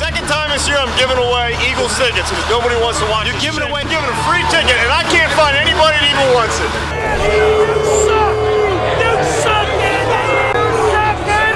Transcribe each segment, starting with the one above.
Second time this year I'm giving away Eagles tickets because nobody wants to watch. You're giving a free ticket, and I can't find anybody that even wants it. You suck! You suck, Andy! You suck, Andy!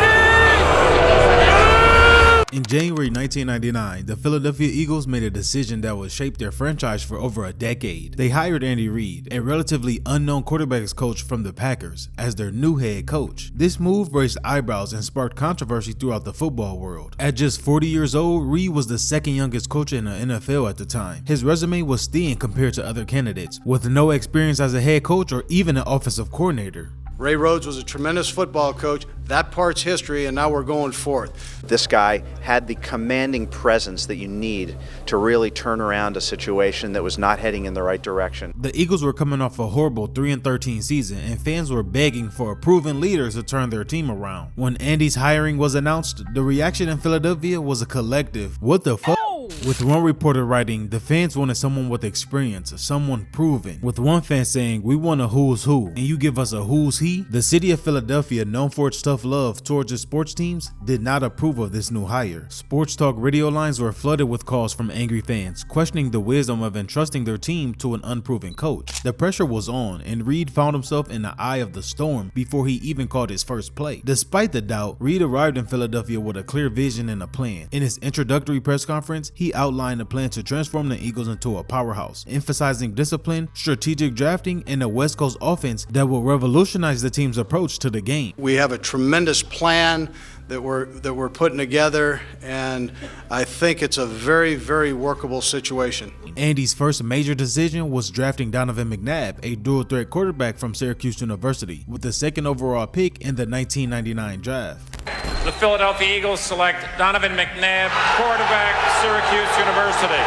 In January 1999, the Philadelphia Eagles made a decision that would shape their franchise for over a decade. They hired Andy Reid, a relatively unknown quarterbacks coach from the Packers, as their new head coach. This move raised eyebrows and sparked controversy throughout the football world. At just 40 years old, Reid was the second youngest coach in the NFL at the time. His resume was thin compared to other candidates, with no experience as a head coach or even an offensive coordinator. Ray Rhodes was a tremendous football coach. That part's history, and now we're going forth. This guy had the commanding presence that you need to really turn around a situation that was not heading in the right direction. The Eagles were coming off a horrible 3-13 season, and fans were begging for a proven leader to turn their team around. When Andy's hiring was announced, the reaction in Philadelphia was a collective, "What the fuck?" With one reporter writing, the fans wanted someone with experience, someone proven. With one fan saying, "We want a who's who, and you give us a who's he." The city of Philadelphia, known for its tough love towards its sports teams, did not approve of this new hire. Sports talk radio lines were flooded with calls from angry fans, questioning the wisdom of entrusting their team to an unproven coach. The pressure was on, and Reid found himself in the eye of the storm before he even called his first play. Despite the doubt, Reid arrived in Philadelphia with a clear vision and a plan. In his introductory press conference, he outlined a plan to transform the Eagles into a powerhouse, emphasizing discipline, strategic drafting, and a West Coast offense that will revolutionize the team's approach to the game. We have a tremendous plan that we're putting together, and I think it's a very, very workable situation. Andy's first major decision was drafting Donovan McNabb, a dual-threat quarterback from Syracuse University, with the second overall pick in the 1999 draft. The Philadelphia Eagles select Donovan McNabb, quarterback, Syracuse University.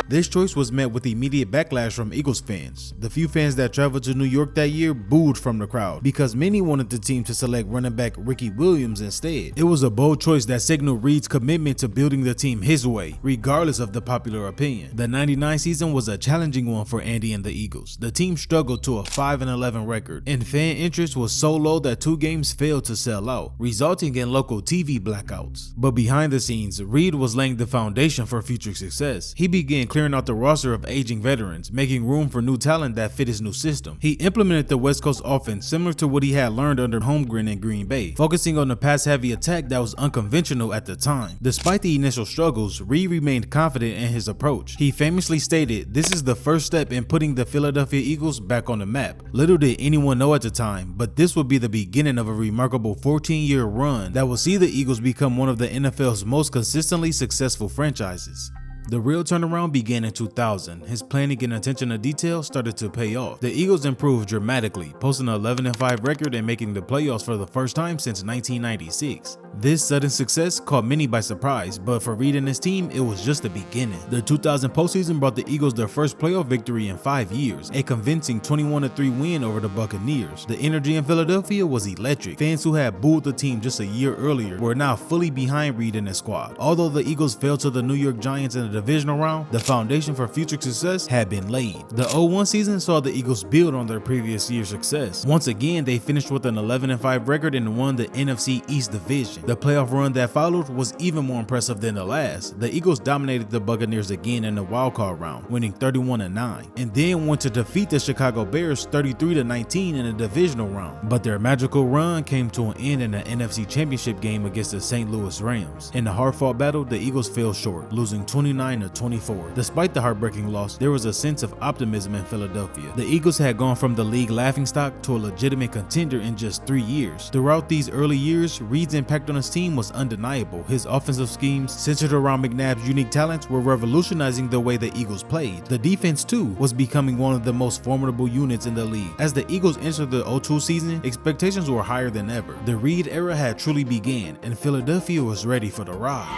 This choice was met with immediate backlash from Eagles fans. The few fans that traveled to New York that year booed from the crowd because many wanted the team to select running back Ricky Williams instead. It was a bold choice that signaled Reid's commitment to building the team his way, regardless of the popular opinion. The 99 season was a challenging one for Andy and the Eagles. The team struggled to a 5-11 record, and fan interest was so low that 2 games failed to sell out, resulting in local TV blackouts. But behind the scenes, Reid was laying the foundation for future success. He began clearing out the roster of aging veterans, making room for new talent that fit his new system. He implemented the West Coast offense similar to what he had learned under Holmgren in Green Bay, focusing on a pass-heavy attack that was unconventional at the time. Despite the initial struggles, Reid remained confident in his approach. He famously stated, "This is the first step in putting the Philadelphia Eagles back on the map." Little did anyone know at the time, but this would be the beginning of a remarkable 14-year run that will see the Eagles become one of the NFL's most consistently successful franchises. The real turnaround began in 2000. His planning and attention to detail started to pay off. The Eagles improved dramatically, posting an 11-5 record and making the playoffs for the first time since 1996. This sudden success caught many by surprise, but for Reid and his team, it was just the beginning. The 2000 postseason brought the Eagles their first playoff victory in 5 years, a convincing 21-3 win over the Buccaneers. The energy in Philadelphia was electric. Fans who had booed the team just a year earlier were now fully behind Reid and his squad. Although the Eagles fell to the New York Giants in the divisional round, the foundation for future success had been laid. The 01 season saw the Eagles build on their previous year's success. Once again, they finished with an 11-5 record and won the NFC East division. The playoff run that followed was even more impressive than the last. The Eagles dominated the Buccaneers again in the wildcard round, winning 31-9, and then went to defeat the Chicago Bears 33-19 in the divisional round. But their magical run came to an end in the NFC Championship game against the St. Louis Rams. In the hard-fought battle, the Eagles fell short, losing 29-24. Despite the heartbreaking loss, there was a sense of optimism in Philadelphia. The Eagles had gone from the league laughingstock to a legitimate contender in just 3 years. Throughout these early years, Reid's impact on his team was undeniable. His offensive schemes, centered around McNabb's unique talents, were revolutionizing the way the Eagles played. The defense, too, was becoming one of the most formidable units in the league. As the Eagles entered the 02 season, expectations were higher than ever. The Reid era had truly begun, and Philadelphia was ready for the ride.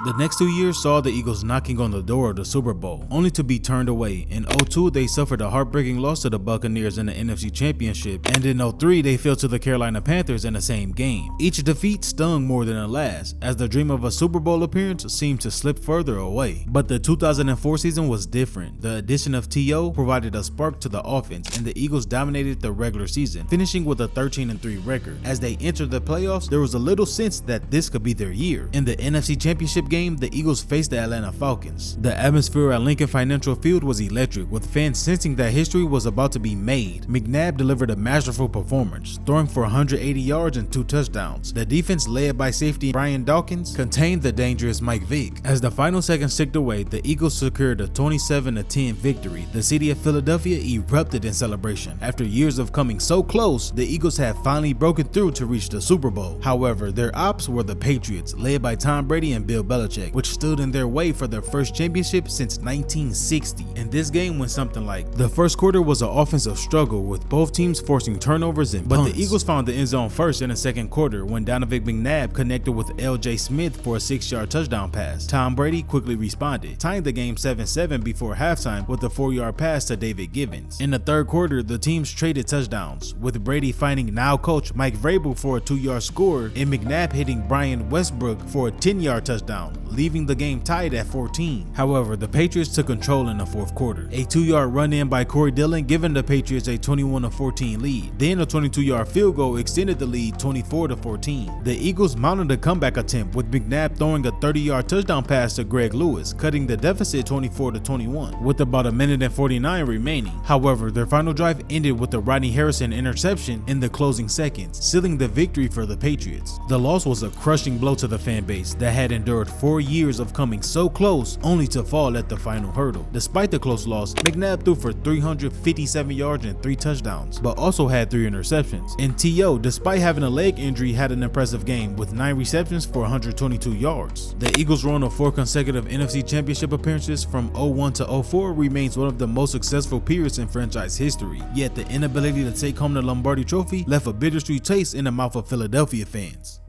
The next 2 years saw the Eagles knocking on the door of the Super Bowl, only to be turned away. In 2002, they suffered a heartbreaking loss to the Buccaneers in the NFC Championship, and in 2003, they fell to the Carolina Panthers in the same game. Each defeat stung more than the last, as the dream of a Super Bowl appearance seemed to slip further away. But the 2004 season was different. The addition of T.O. provided a spark to the offense, and the Eagles dominated the regular season, finishing with a 13-3 record. As they entered the playoffs, there was a little sense that this could be their year. In the NFC Championship game, the Eagles faced the Atlanta Falcons. The atmosphere at Lincoln Financial Field was electric, with fans sensing that history was about to be made. McNabb delivered a masterful performance, throwing for 180 yards and 2 touchdowns. The defense, led by safety Brian Dawkins, contained the dangerous Mike Vick. As the final seconds ticked away, the Eagles secured a 27-10 victory. The city of Philadelphia erupted in celebration. After years of coming so close, the Eagles had finally broken through to reach the Super Bowl. However, their ops were the Patriots, led by Tom Brady and Bill Belichick, which stood in their way for their first championship since 1960. And this game went something like: the first quarter was an offensive struggle, with both teams forcing turnovers and punts. But the Eagles found the end zone first in the second quarter when Donovan McNabb connected with L.J. Smith for a 6-yard touchdown pass. Tom Brady quickly responded, tying the game 7-7 before halftime with a 4-yard pass to David Givens. In the third quarter, the teams traded touchdowns, with Brady finding now coach Mike Vrabel for a 2-yard score and McNabb hitting Brian Westbrook for a 10-yard touchdown, leaving the game tied at 14. However, the Patriots took control in the fourth quarter. A 2-yard run-in by Corey Dillon giving the Patriots a 21-14 lead. Then a 22-yard field goal extended the lead 24-14. The Eagles mounted a comeback attempt, with McNabb throwing a 30-yard touchdown pass to Greg Lewis, cutting the deficit 24-21, with about a minute and 49 remaining. However, their final drive ended with the Rodney Harrison interception in the closing seconds, sealing the victory for the Patriots. The loss was a crushing blow to the fan base that had endured 4 years of coming so close only to fall at the final hurdle. Despite the close loss, McNabb threw for 357 yards and 3 touchdowns, but also had 3 interceptions. And T.O., despite having a leg injury, had an impressive game with 9 receptions for 122 yards. The Eagles' run of 4 consecutive NFC Championship appearances from 01 to 04 remains one of the most successful periods in franchise history, yet the inability to take home the Lombardi Trophy left a bittersweet taste in the mouth of Philadelphia fans.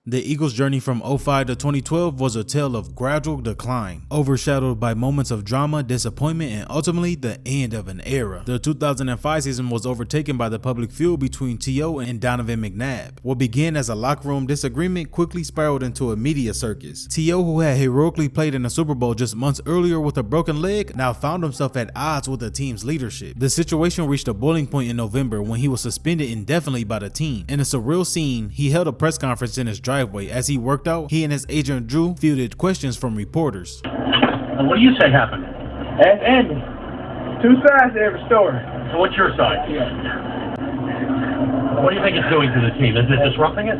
The Eagles' journey from 05 to 2012 was a tale of gradual decline, overshadowed by moments of drama, disappointment, and ultimately the end of an era. The 2005 season was overtaken by the public feud between T.O. and Donovan McNabb. What began as a locker room disagreement quickly spiraled into a media circus. T.O., who had heroically played in the Super Bowl just months earlier with a broken leg, now found himself at odds with the team's leadership. The situation reached a boiling point in November when he was suspended indefinitely by the team. In a surreal scene, he held a press conference in his driveway. As he worked out, he and his agent Drew fielded questions from reporters. What do you say happened? That's Andy. 2 sides to every story. So what's your side? Yeah. What do you think it's doing to the team? Is it disrupting it?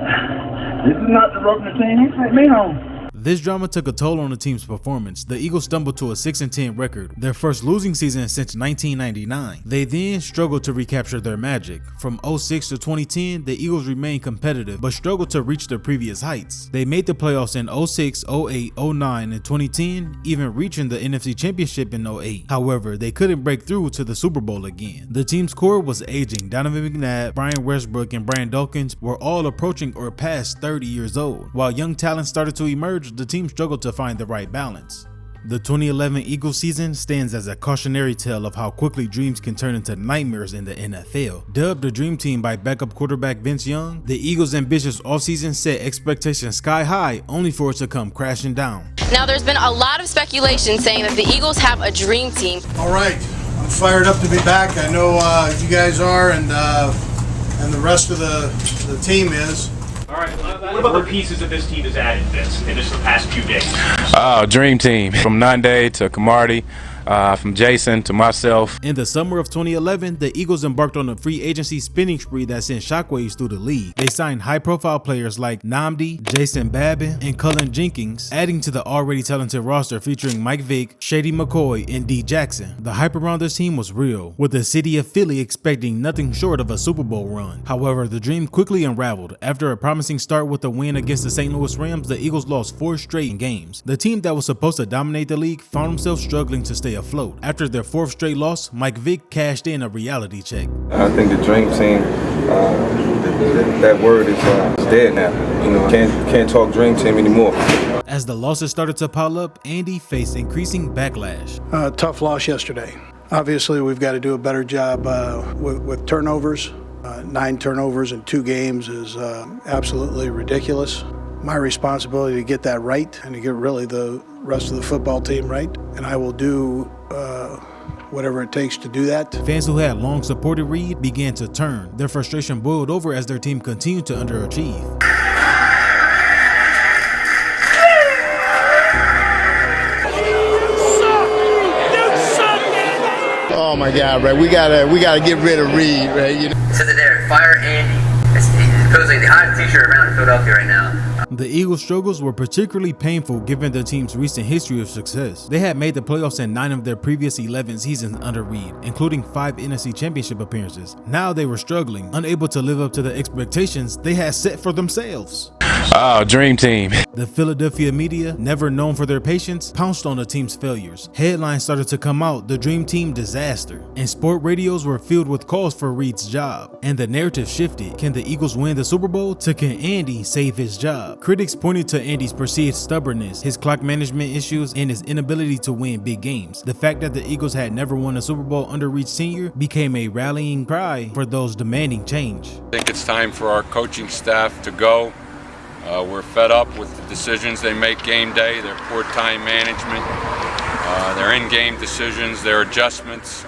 This is not disrupting the team. He sent me home. This drama took a toll on the team's performance. The Eagles stumbled to a 6-10 record, their first losing season since 1999. They then struggled to recapture their magic. From 06 to 2010, the Eagles remained competitive, but struggled to reach their previous heights. They made the playoffs in 06, 08, 09, and 2010, even reaching the NFC Championship in 08. However, they couldn't break through to the Super Bowl again. The team's core was aging. Donovan McNabb, Brian Westbrook, and Brian Dawkins were all approaching or past 30 years old. While young talent started to emerge, the team struggled to find the right balance. The 2011 Eagles season stands as a cautionary tale of how quickly dreams can turn into nightmares in the NFL. Dubbed the Dream Team by backup quarterback Vince Young, the Eagles' ambitious offseason set expectations sky high, only for it to come crashing down. Now, there's been a lot of speculation saying that the Eagles have a dream team. All right, I'm fired up to be back. I know you guys are, and the rest of the team is. All right, what about the pieces that this team has added, Vince, in just the past few days? Dream team. From Nande to Camardi, from Jason to myself. In the summer of 2011, the Eagles embarked on a free agency spending spree that sent shockwaves through the league. They signed high-profile players like Nnamdi, Jason Babin, and Cullen Jenkins, adding to the already talented roster featuring Mike Vick, Shady McCoy, and D. Jackson. The hype around this team was real, with the city of Philly expecting nothing short of a Super Bowl run. However, the dream quickly unraveled. After a promising start with a win against the St. Louis Rams, the Eagles lost 4 straight games. The team that was supposed to dominate the league found themselves struggling to stay afloat. After their 4th straight loss, Mike Vick cashed in a reality check. I think the dream team, that word is dead now. You know, can't talk dream team anymore. As the losses started to pile up, Andy faced increasing backlash. Tough loss yesterday. Obviously, we've got to do a better job with turnovers. 9 turnovers in 2 games is absolutely ridiculous. My responsibility to get that right and to get really the rest of the football team right, and I will do whatever it takes to do that. Fans who had long supported Reid began to turn. Their frustration boiled over as their team continued to underachieve. Oh my God, right? We gotta get rid of Reid, right? You know? It says it there, fire Andy. It's supposedly the hottest t-shirt around in Philadelphia right now. The Eagles' struggles were particularly painful given the team's recent history of success. They had made the playoffs in 9 of their previous 11 seasons under Reid, including 5 NFC Championship appearances. Now they were struggling, unable to live up to the expectations they had set for themselves. Oh, dream team. The Philadelphia media, never known for their patience, pounced on the team's failures. Headlines started to come out, the dream team disaster, and sport radios were filled with calls for Reid's job. And the narrative shifted. Can the Eagles win the Super Bowl? To can Andy save his job? Critics pointed to Andy's perceived stubbornness, his clock management issues, and his inability to win big games. The fact that the Eagles had never won a Super Bowl under Reid Sr. became a rallying cry for those demanding change. I think it's time for our coaching staff to go. We're fed up with the decisions they make game day, their poor time management, their in-game decisions, their adjustments.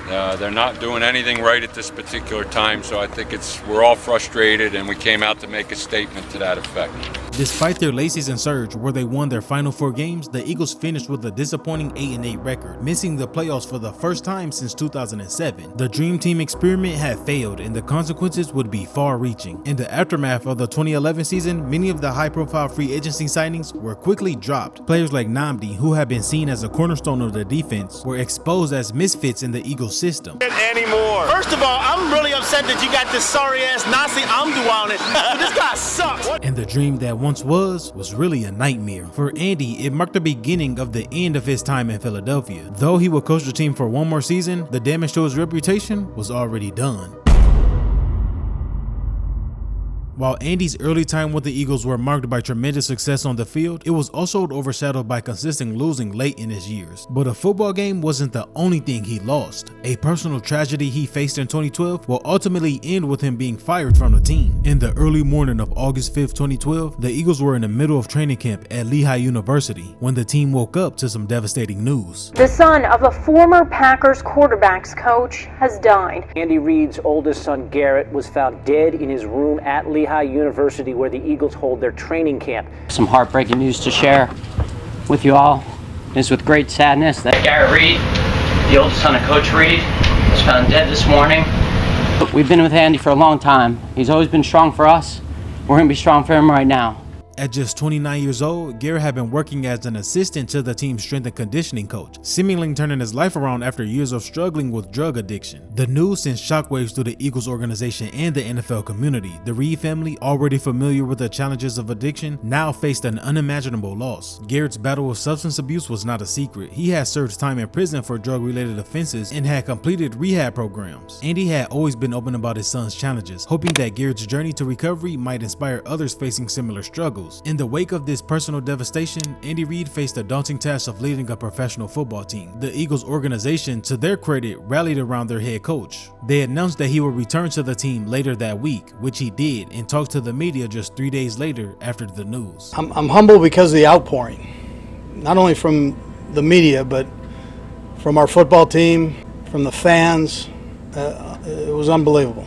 They're not doing anything right at this particular time, so I think we're all frustrated, and we came out to make a statement to that effect. Despite their late season surge, where they won their final 4 games, the Eagles finished with a disappointing 8-8 record, missing the playoffs for the first time since 2007. The Dream Team experiment had failed, and the consequences would be far-reaching. In the aftermath of the 2011 season, many of the high-profile free agency signings were quickly dropped. Players like Nnamdi, who had been seen as a cornerstone of the defense, were exposed as misfits in the Eagles system. Anymore. First of all, I'm really upset that you got this sorry-ass Nasi Amdu on it. This guy sucks. And the dream that once was really a nightmare. For Andy, it marked the beginning of the end of his time in Philadelphia. Though he would coach the team for 1 more season, the damage to his reputation was already done. While Andy's early time with the Eagles were marked by tremendous success on the field, it was also overshadowed by consistent losing late in his years. But a football game wasn't the only thing he lost. A personal tragedy he faced in 2012 will ultimately end with him being fired from the team. In the early morning of August 5th, 2012, the Eagles were in the middle of training camp at Lehigh University when the team woke up to some devastating news. The son of a former Packers quarterbacks coach has died. Andy Reid's oldest son, Garrett, was found dead in his room at Lehigh University, where the Eagles hold their training camp. Some heartbreaking news to share with you all. It's with great sadness that Garrett Reid, the oldest son of Coach Reid, was found dead this morning. We've been with Andy for a long time. He's always been strong for us. We're going to be strong for him right now. At just 29 years old, Garrett had been working as an assistant to the team's strength and conditioning coach, seemingly turning his life around after years of struggling with drug addiction. The news sent shockwaves through the Eagles organization and the NFL community. The Reid family, already familiar with the challenges of addiction, now faced an unimaginable loss. Garrett's battle with substance abuse was not a secret. He had served time in prison for drug-related offenses and had completed rehab programs. Andy had always been open about his son's challenges, hoping that Garrett's journey to recovery might inspire others facing similar struggles. In the wake of this personal devastation, Andy Reid faced the daunting task of leading a professional football team. The Eagles organization, to their credit, rallied around their head coach. They announced that he would return to the team later that week, which he did, and talked to the media just 3 days later after the news. I'm humble because of the outpouring, not only from the media, but from our football team, from the fans. It was unbelievable.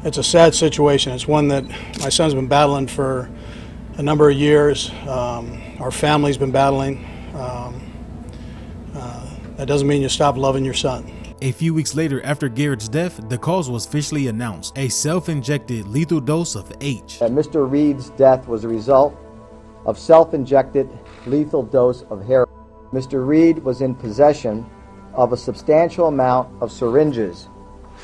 It's a sad situation. It's one that my son's been battling for a number of years. Our family's been battling. That doesn't mean you stop loving your son. A few weeks later, after Garrett's death, the cause was officially announced: a self-injected lethal dose of H. Mr. Reid's death was a result of self-injected lethal dose of heroin. Mr. Reid was in possession of a substantial amount of syringes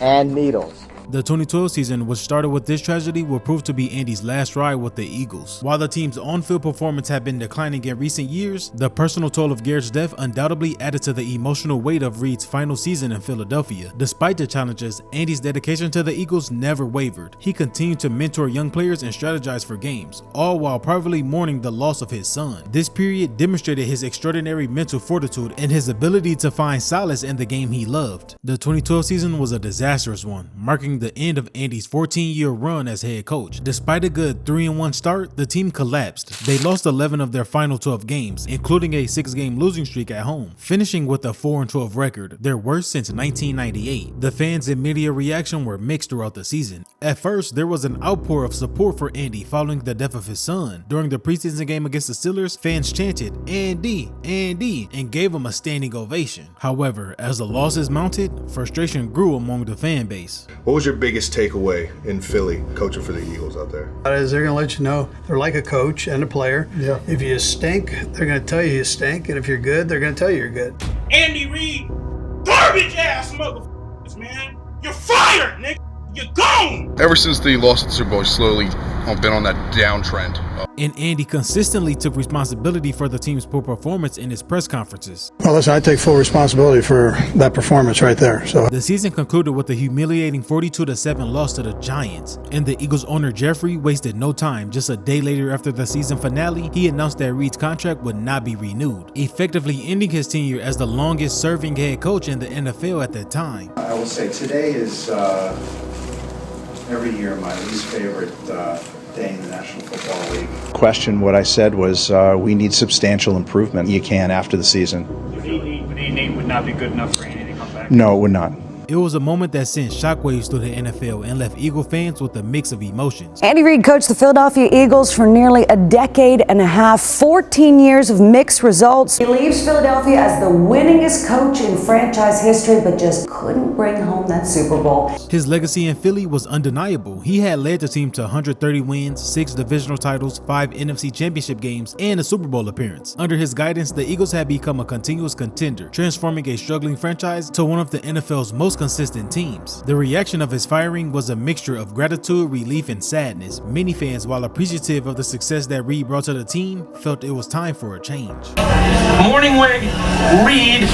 and needles. The 2012 season, which started with this tragedy, will prove to be Andy's last ride with the Eagles. While the team's on-field performance had been declining in recent years, the personal toll of Garrett's death undoubtedly added to the emotional weight of Reid's final season in Philadelphia. Despite the challenges, Andy's dedication to the Eagles never wavered. He continued to mentor young players and strategize for games, all while privately mourning the loss of his son. This period demonstrated his extraordinary mental fortitude and his ability to find solace in the game he loved. The 2012 season was a disastrous one, marking the end of Andy's 14-year run as head coach. Despite a good 3-1 start, the team collapsed. They lost 11 of their final 12 games, including a 6-game losing streak at home, finishing with a 4-12 record, their worst since 1998. The fans' and media reaction were mixed throughout the season. At first, there was an outpour of support for Andy following the death of his son. During the preseason game against the Steelers, fans chanted, "Andy, Andy," and gave him a standing ovation. However, as the losses mounted, frustration grew among the fan base. What was your biggest takeaway in Philly coaching for the Eagles out there? They're going to let you know they're like a coach and a player. Yeah. If you stink, they're going to tell you stink, and if you're good, they're going to tell you you're good. Andy Reid, garbage ass motherfuckers, man. You're fired, nigga. You're gone. Ever since the loss at the Super Bowl, he's slowly been on that downtrend. And Andy consistently took responsibility for the team's poor performance in his press conferences. Well, listen, I take full responsibility for that performance right there. So the season concluded with a humiliating 42-7 loss to the Giants, and the Eagles owner Jeffrey wasted no time. Just a day later after the season finale, he announced that Reid's contract would not be renewed, effectively ending his tenure as the longest-serving head coach in the NFL at that time. I will say today is every year my least favorite day in the National Football League. Question, what I said was we need substantial improvement. You can after the season. Would 8-8 would not be good enough for Andy to come back? No, it would not. It was a moment that sent shockwaves through the NFL and left Eagle fans with a mix of emotions. Andy Reid coached the Philadelphia Eagles for nearly a decade and a half, 14 years of mixed results. He leaves Philadelphia as the winningest coach in franchise history, but just couldn't bring home that Super Bowl. His legacy in Philly was undeniable. He had led the team to 130 wins, 6 divisional titles, 5 NFC championship games, and a Super Bowl appearance. Under his guidance, the Eagles had become a continuous contender, transforming a struggling franchise to one of the NFL's most consistent teams. The reaction of his firing was a mixture of gratitude, relief, and sadness. Many fans, while appreciative of the success that Reid brought to the team, felt it was time for a change. Morningweg, Reid,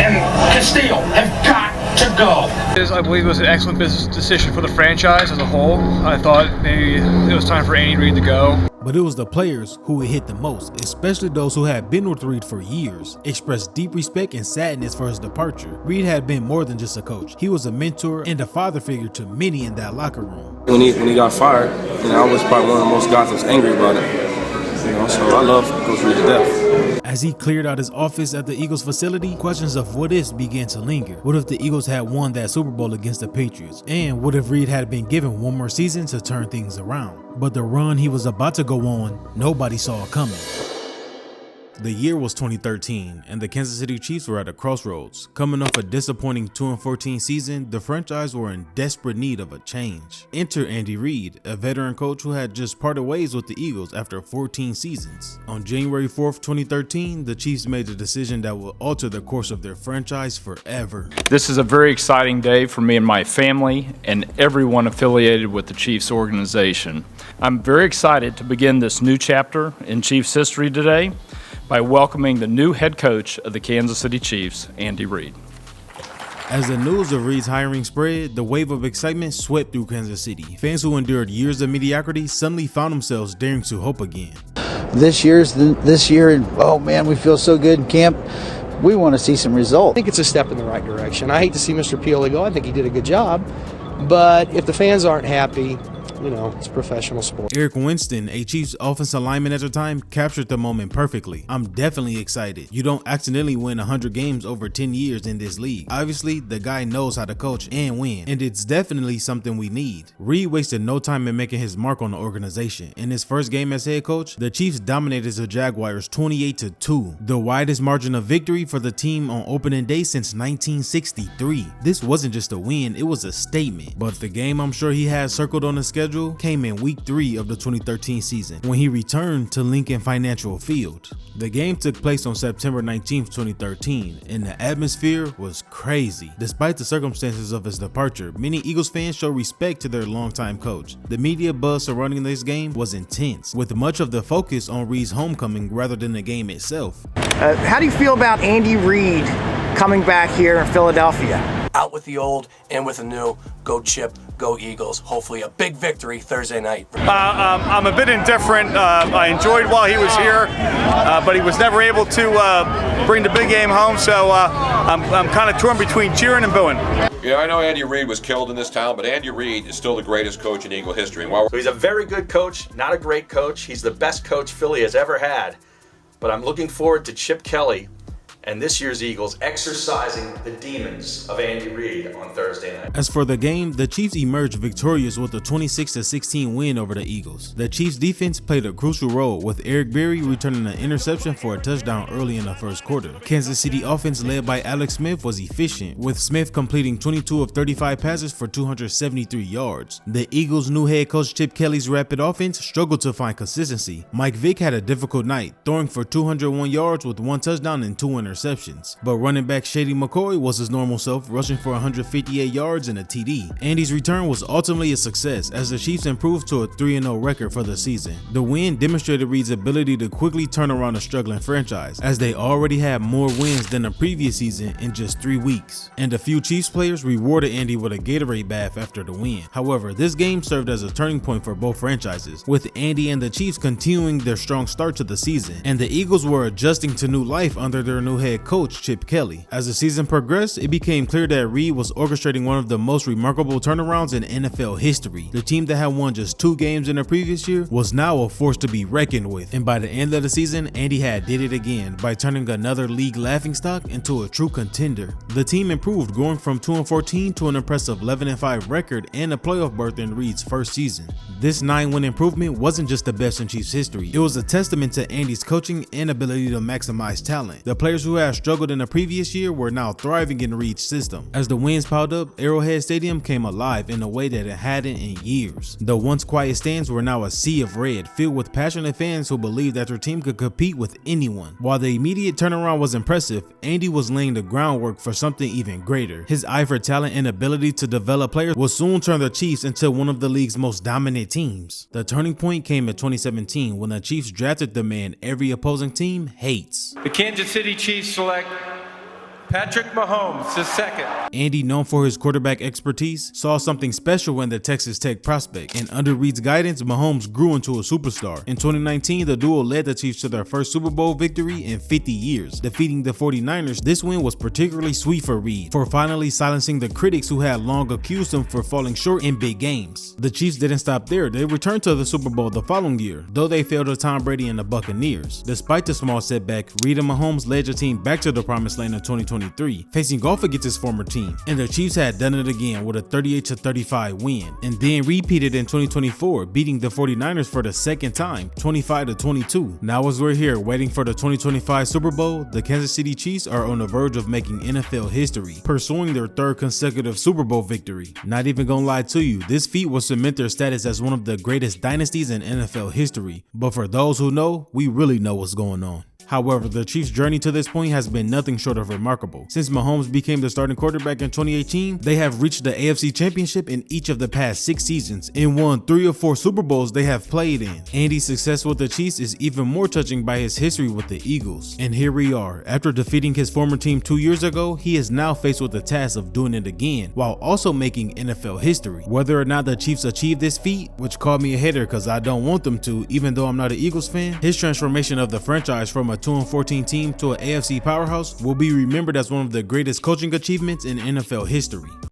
and Castillo have got to go. I believe it was an excellent business decision for the franchise as a whole. I thought maybe it was time for Andy Reid to go. But it was the players who it hit the most, especially those who had been with Reid for years, expressed deep respect and sadness for his departure. Reid had been more than just a coach. He was a mentor and a father figure to many in that locker room. When he got fired, I was probably one of the most guys that was angry about it. So I love Coach Reid to death. As he cleared out his office at the Eagles facility, questions of what ifs began to linger. What if the Eagles had won that Super Bowl against the Patriots? And what if Reid had been given one more season to turn things around? But the run he was about to go on, nobody saw coming. The year was 2013, and the Kansas City Chiefs were at a crossroads. Coming off a disappointing 2-14 season, the franchise were in desperate need of a change. Enter Andy Reid, a veteran coach who had just parted ways with the Eagles after 14 seasons. On January 4th, 2013, the Chiefs made a decision that will alter the course of their franchise forever. This is a very exciting day for me and my family and everyone affiliated with the Chiefs organization. I'm very excited to begin this new chapter in Chiefs history today by welcoming the new head coach of the Kansas City Chiefs, Andy Reid. As the news of Reid's hiring spread, the wave of excitement swept through Kansas City. Fans who endured years of mediocrity suddenly found themselves daring to hope again. This year, and oh man, we feel so good in camp. We want to see some results. I think it's a step in the right direction. I hate to see Mr. Pioli go. I think he did a good job. But if the fans aren't happy, it's professional sport. Eric Winston, a Chiefs offensive lineman at the time, captured the moment perfectly. I'm definitely excited. You don't accidentally win 100 games over 10 years in this league. Obviously, the guy knows how to coach and win, and it's definitely something we need. Reid wasted no time in making his mark on the organization. In his first game as head coach, the Chiefs dominated the Jaguars 28-2, the widest margin of victory for the team on opening day since 1963. This wasn't just a win, it was a statement. But the game I'm sure he had circled on his schedule schedule came in week 3 of the 2013 season when he returned to Lincoln Financial Field. The game took place on September 19, 2013, and the atmosphere was crazy. Despite the circumstances of his departure, many Eagles fans showed respect to their longtime coach. The media buzz surrounding this game was intense, with much of the focus on Reid's homecoming rather than the game itself. How do you feel about Andy Reid coming back here in Philadelphia? Out with the old, in with the new. Go Chip, go Eagles. Hopefully a big victory Thursday night. I'm a bit indifferent. I enjoyed while he was here, but he was never able to bring the big game home, so I'm kind of torn between cheering and booing. Yeah, I know Andy Reid was killed in this town, but Andy Reid is still the greatest coach in Eagle history. So he's a very good coach, not a great coach. He's the best coach Philly has ever had. But I'm looking forward to Chip Kelly and this year's Eagles exercising the demons of Andy Reid on Thursday night. As for the game, the Chiefs emerged victorious with a 26-16 win over the Eagles. The Chiefs defense played a crucial role, with Eric Berry returning an interception for a touchdown early in the first quarter. Kansas City offense led by Alex Smith was efficient, with Smith completing 22 of 35 passes for 273 yards. The Eagles' new head coach Chip Kelly's rapid offense struggled to find consistency. Mike Vick had a difficult night, throwing for 201 yards with 1 touchdown and 2 interceptions. But running back Shady McCoy was his normal self, rushing for 158 yards and a TD. Andy's return was ultimately a success as the Chiefs improved to a 3-0 record for the season. The win demonstrated Reid's ability to quickly turn around a struggling franchise, as they already had more wins than the previous season in just 3 weeks. And a few Chiefs players rewarded Andy with a Gatorade bath after the win. However, this game served as a turning point for both franchises, with Andy and the Chiefs continuing their strong start to the season, and the Eagles were adjusting to new life under their new head coach Chip Kelly. As the season progressed, it became clear that Reid was orchestrating one of the most remarkable turnarounds in NFL history. The team that had won just 2 games in the previous year was now a force to be reckoned with, and by the end of the season, Andy had did it again by turning another league laughingstock into a true contender. The team improved, going from 2-14 to an impressive 11-5 record and a playoff berth in Reid's first season. This 9-win improvement wasn't just the best in Chiefs history, it was a testament to Andy's coaching and ability to maximize talent. The players who had struggled in the previous year were now thriving in Reid's system. As the wins piled up, Arrowhead Stadium came alive in a way that it hadn't in years. The once quiet stands were now a sea of red, filled with passionate fans who believed that their team could compete with anyone. While the immediate turnaround was impressive, Andy was laying the groundwork for something even greater. His eye for talent and ability to develop players will soon turn the Chiefs into one of the league's most dominant teams. The turning point came in 2017 when the Chiefs drafted the man every opposing team hates. The Kansas City Chiefs select Patrick Mahomes II. Andy, known for his quarterback expertise, saw something special in the Texas Tech prospect, and under Reid's guidance, Mahomes grew into a superstar. In 2019, the duo led the Chiefs to their first Super Bowl victory in 50 years, defeating the 49ers. This win was particularly sweet for Reid, for finally silencing the critics who had long accused him for falling short in big games. The Chiefs didn't stop there. They returned to the Super Bowl the following year, though they failed to Tom Brady and the Buccaneers. Despite the small setback, Reid and Mahomes led the team back to the promised land in 2023, facing off against his former team, and the Chiefs had done it again with a 38-35 win, and then repeated in 2024, beating the 49ers for the second time, 25-22. Now as we're here waiting for the 2025 Super Bowl, the Kansas City Chiefs are on the verge of making NFL history, pursuing their 3rd consecutive Super Bowl victory. Not even gonna lie to you, this feat will cement their status as one of the greatest dynasties in NFL history, but for those who know, we really know what's going on. However, the Chiefs' journey to this point has been nothing short of remarkable. Since Mahomes became the starting quarterback in 2018, they have reached the AFC Championship in each of the past 6 seasons and won 3 or 4 Super Bowls they have played in. Andy's success with the Chiefs is even more touching by his history with the Eagles. And here we are. After defeating his former team 2 years ago, he is now faced with the task of doing it again, while also making NFL history. Whether or not the Chiefs achieve this feat, which called me a hater because I don't want them to, even though I'm not an Eagles fan, his transformation of the franchise from a 2-14 team to an AFC powerhouse will be remembered as one of the greatest coaching achievements in NFL history.